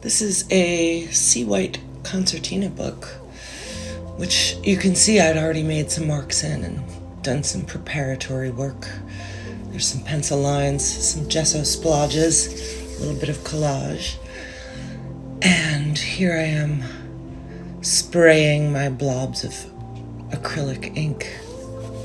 This is a Seawhite concertina book, which you can see I'd already made some marks in and done some preparatory work. There's some pencil lines, some gesso splodges, a little bit of collage. And here I am spraying my blobs of acrylic ink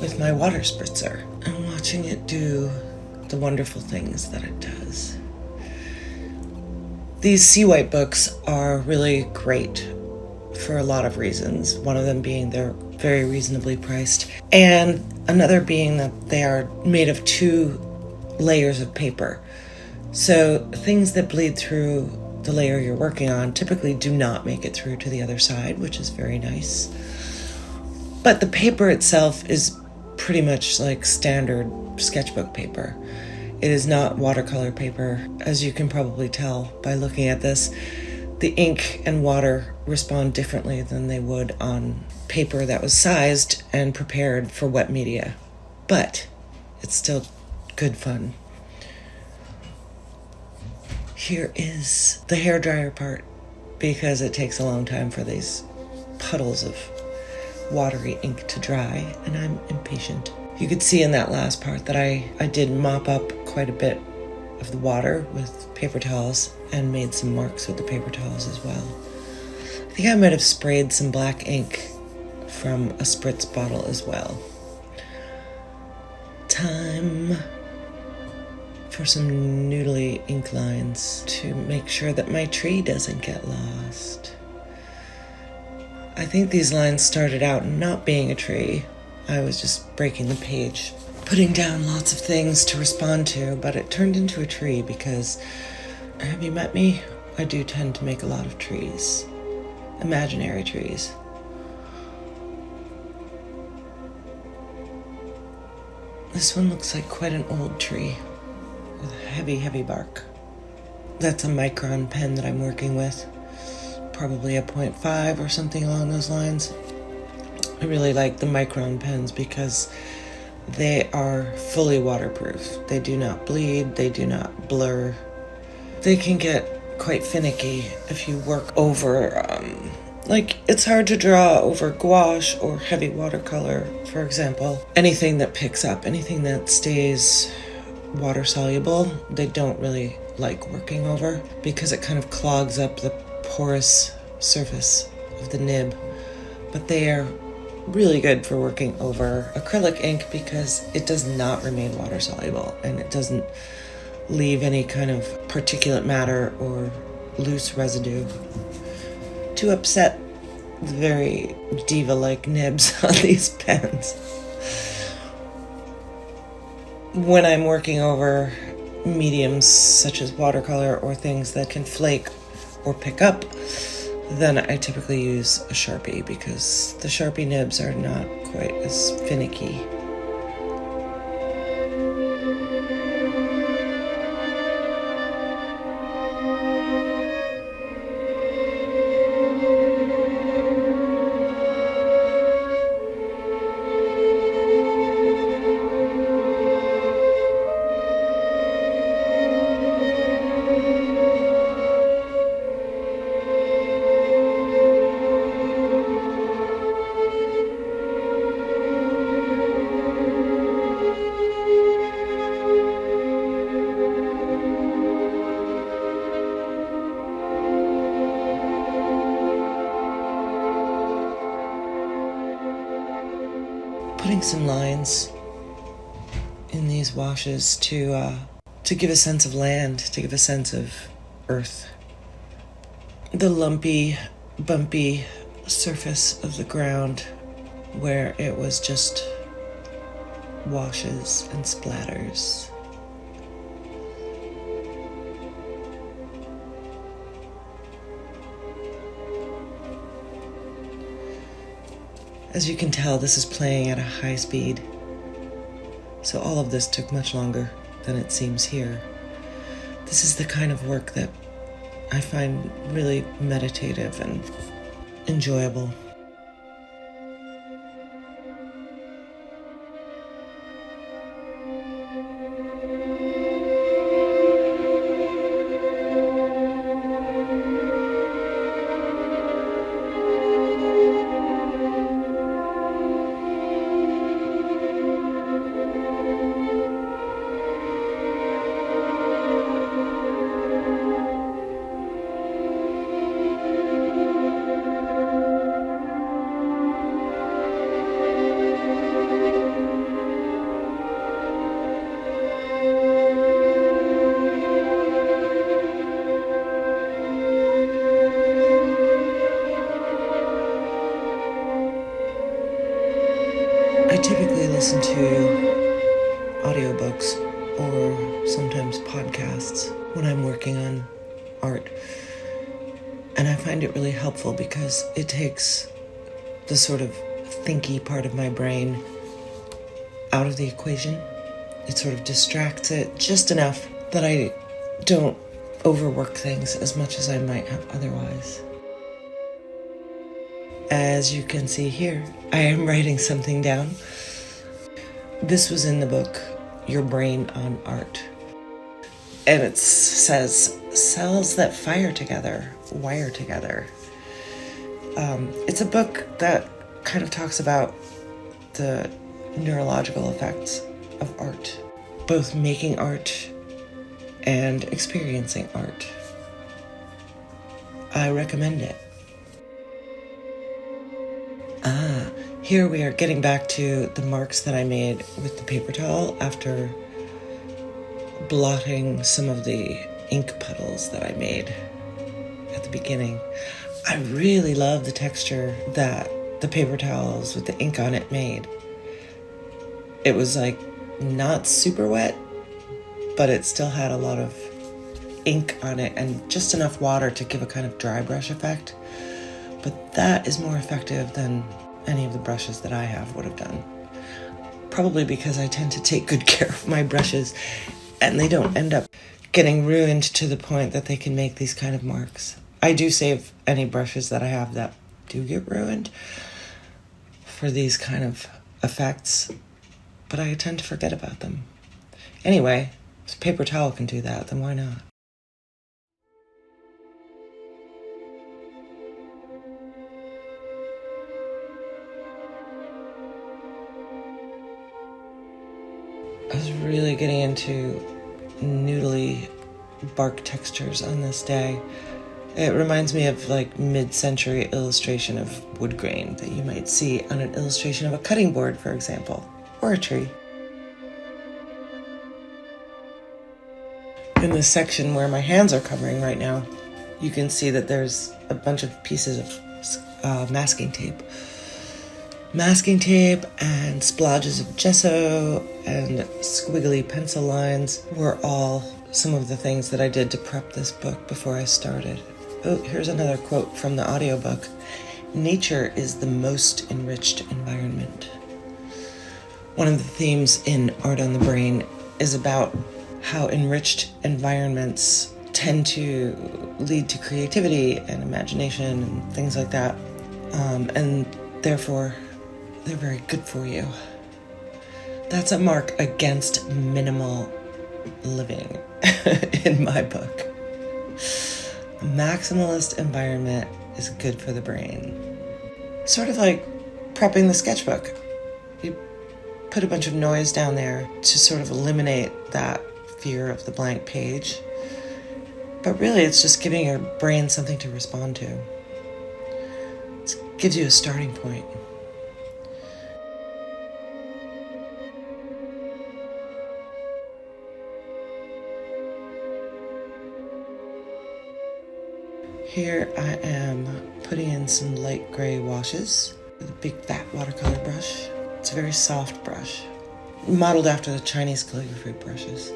with my water spritzer and watching it do the wonderful things that it does. These Seawhite books are really great for a lot of reasons. One of them being they're very reasonably priced, and another being that they are made of 2 layers of paper. So things that bleed through the layer you're working on typically do not make it through to the other side, which is very nice. But the paper itself is pretty much like standard sketchbook paper. It is not watercolor paper, as you can probably tell by looking at this. The ink and water respond differently than they would on paper that was sized and prepared for wet media. But it's still good fun. Here is the hairdryer part, because it takes a long time for these puddles of watery ink to dry, and I'm impatient. You could see in that last part that I did mop up quite a bit of the water with paper towels and made some marks with the paper towels as well. I think I might have sprayed some black ink from a spritz bottle as well. Time for some noodly ink lines to make sure that my tree doesn't get lost. I think these lines started out not being a tree. I was just breaking the page, putting down lots of things to respond to, but it turned into a tree because, have you met me? I do tend to make a lot of trees. Imaginary trees. This one looks like quite an old tree with heavy, heavy bark. That's a Micron pen that I'm working with. Probably a 0.5 or something along those lines. I really like the Micron pens because they are fully waterproof. They do not bleed, they do not blur. They can get quite finicky if you work over, it's hard to draw over gouache or heavy watercolor, for example. Anything that picks up, anything that stays water soluble, they don't really like working over because it kind of clogs up the porous surface of the nib. But they are really good for working over acrylic ink because it does not remain water soluble and it doesn't leave any kind of particulate matter or loose residue to upset the very diva-like nibs on these pens. When I'm working over mediums such as watercolor or things that can flake or pick up, then I typically use a Sharpie because the Sharpie nibs are not quite as finicky. Putting some lines in these washes to give a sense of land, to give a sense of earth. The lumpy, bumpy surface of the ground where it was just washes and splatters. As you can tell, this is playing at a high speed, so all of this took much longer than it seems here. This is the kind of work that I find really meditative and enjoyable. listen to audiobooks or sometimes podcasts when I'm working on art. And I find it really helpful because it takes the sort of thinky part of my brain out of the equation. It sort of distracts it just enough that I don't overwork things as much as I might have otherwise. As you can see here, I am writing something down. This was in the book, Your Brain on Art. And it says, cells that fire together, wire together. It's a book that kind of talks about the neurological effects of art, both making art and experiencing art. I recommend it. Here we are getting back to the marks that I made with the paper towel after blotting some of the ink puddles that I made at the beginning. I really love the texture that the paper towels with the ink on it made. It was like not super wet, but it still had a lot of ink on it and just enough water to give a kind of dry brush effect. But that is more effective than any of the brushes that I have would have done. Probably because I tend to take good care of my brushes and they don't end up getting ruined to the point that they can make these kind of marks. I do save any brushes that I have that do get ruined for these kind of effects, but I tend to forget about them. Anyway, if paper towel can do that, then why not? I was really getting into noodly bark textures on this day. It reminds me of like mid-century illustration of wood grain that you might see on an illustration of a cutting board, for example, or a tree. In this section where my hands are covering right now, you can see that there's a bunch of pieces of masking tape. Masking tape and splodges of gesso and squiggly pencil lines were all some of the things that I did to prep this book before I started. Oh, here's another quote from the audiobook. Nature is the most enriched environment. One of the themes in Art on the Brain is about how enriched environments tend to lead to creativity and imagination and things like that. And therefore, they're very good for you. That's a mark against minimal living in my book. A maximalist environment is good for the brain. Sort of like prepping the sketchbook. You put a bunch of noise down there to sort of eliminate that fear of the blank page. But really, it's just giving your brain something to respond to. It gives you a starting point. Here I am putting in some light gray washes with a big fat watercolor brush. It's a very soft brush, modeled after the Chinese calligraphy brushes.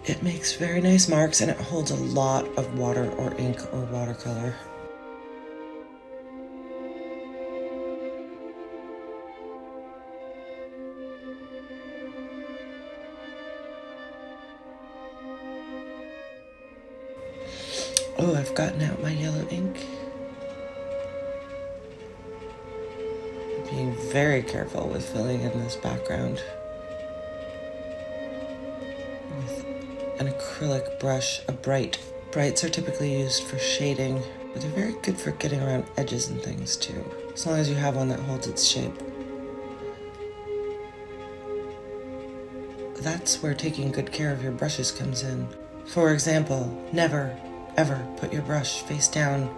It makes very nice marks and it holds a lot of water or ink or watercolor. Oh, I've gotten out my yellow ink. Being very careful with filling in this background. With an acrylic brush, a bright. Brights are typically used for shading, but they're very good for getting around edges and things too, as long as you have one that holds its shape. That's where taking good care of your brushes comes in. For example, never ever put your brush face down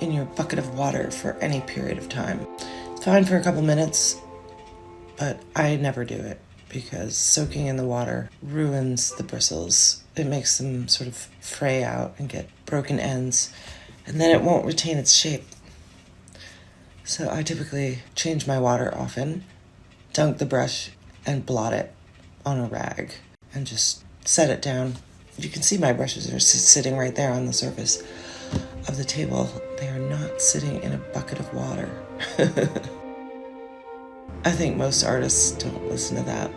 in your bucket of water for any period of time. It's fine for a couple minutes, but I never do it because soaking in the water ruins the bristles. It makes them sort of fray out and get broken ends, and then it won't retain its shape. So I typically change my water often, dunk the brush and blot it on a rag and just set it down. You can see my brushes are sitting right there on the surface of the table. They are not sitting in a bucket of water. I think most artists don't listen to that.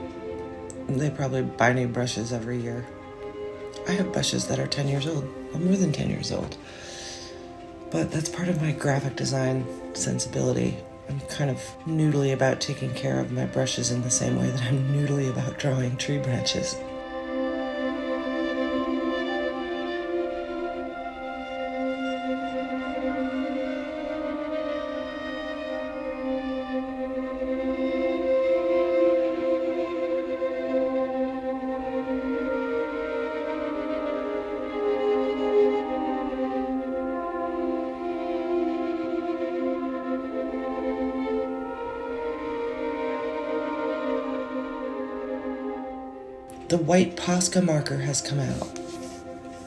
They probably buy new brushes every year. I have brushes that are 10 years old, or more than 10 years old. But that's part of my graphic design sensibility. I'm kind of noodly about taking care of my brushes in the same way that I'm noodly about drawing tree branches. The white Posca marker has come out.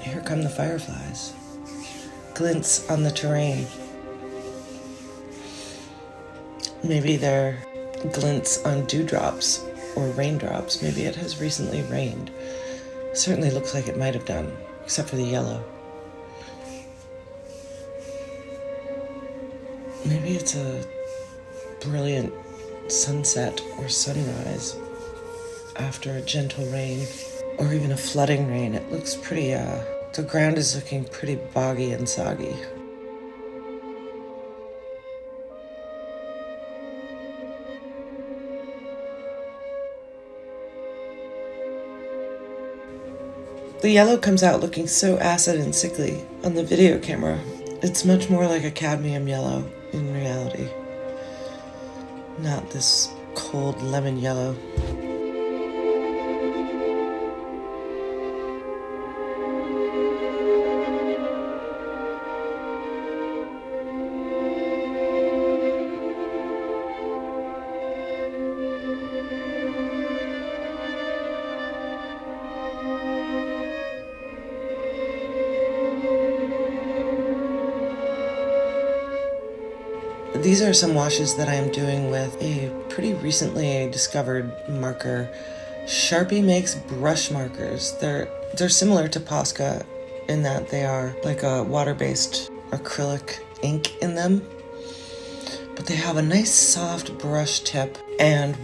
Here come the fireflies. Glints on the terrain. Maybe they're glints on dewdrops or raindrops. Maybe it has recently rained. Certainly looks like it might have done, except for the yellow. Maybe it's a brilliant sunset or sunrise after a gentle rain, or even a flooding rain. It looks pretty, the ground is looking pretty boggy and soggy. The yellow comes out looking so acid and sickly on the video camera. It's much more like a cadmium yellow in reality, not this cold lemon yellow. These are some washes that I am doing with a pretty recently discovered marker. Sharpie makes brush markers. They're similar to Posca in that they are like a water-based acrylic ink in them, but they have a nice soft brush tip, and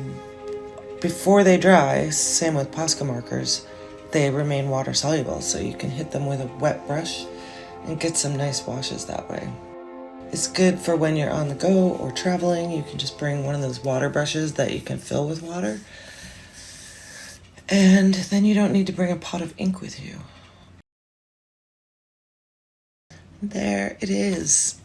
before they dry, same with Posca markers, they remain water soluble, so you can hit them with a wet brush and get some nice washes that way. It's good for when you're on the go or traveling. You can just bring one of those water brushes that you can fill with water. And then you don't need to bring a pot of ink with you. There it is.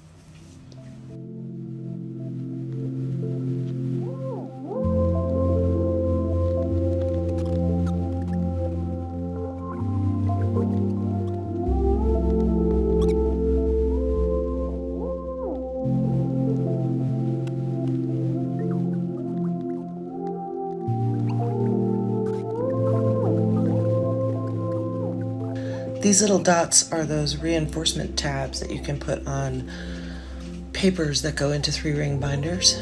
These little dots are those reinforcement tabs that you can put on papers that go into 3-ring binders.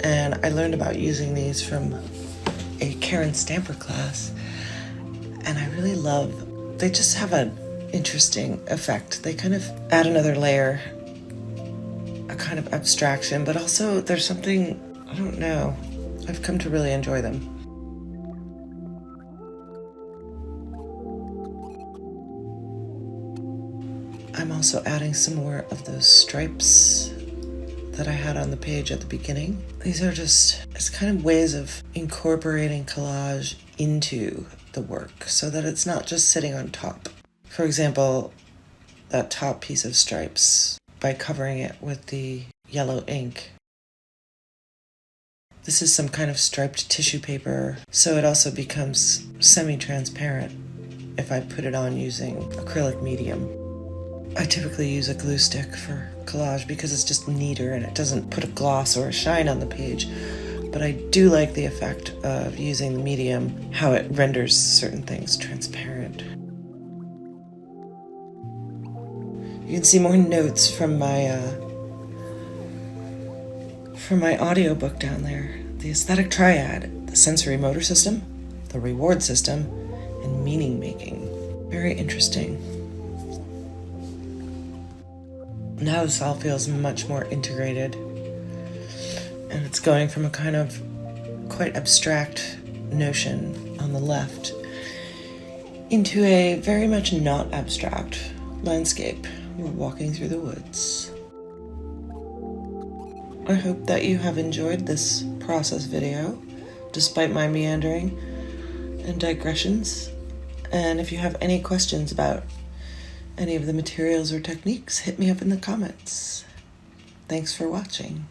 And I learned about using these from a Karen Stamper class. And I really love, they just have an interesting effect. They kind of add another layer, a kind of abstraction, but also there's something, I don't know, I've come to really enjoy them. I'm also adding some more of those stripes that I had on the page at the beginning. These are just, it's kind of ways of incorporating collage into the work so that it's not just sitting on top. For example, that top piece of stripes, by covering it with the yellow ink. This is some kind of striped tissue paper, so it also becomes semi-transparent if I put it on using acrylic medium. I typically use a glue stick for collage because it's just neater and it doesn't put a gloss or a shine on the page. But I do like the effect of using the medium, how it renders certain things transparent. You can see more notes from my audiobook down there. the aesthetic triad, the sensory motor system, the reward system, and meaning making. Very interesting. Now this all feels much more integrated, and it's going from a kind of quite abstract notion on the left into a very much not abstract landscape. We're walking through the woods. I hope that you have enjoyed this process video, despite my meandering and digressions. And if you have any questions about any of the materials or techniques, hit me up in the comments. Thanks for watching.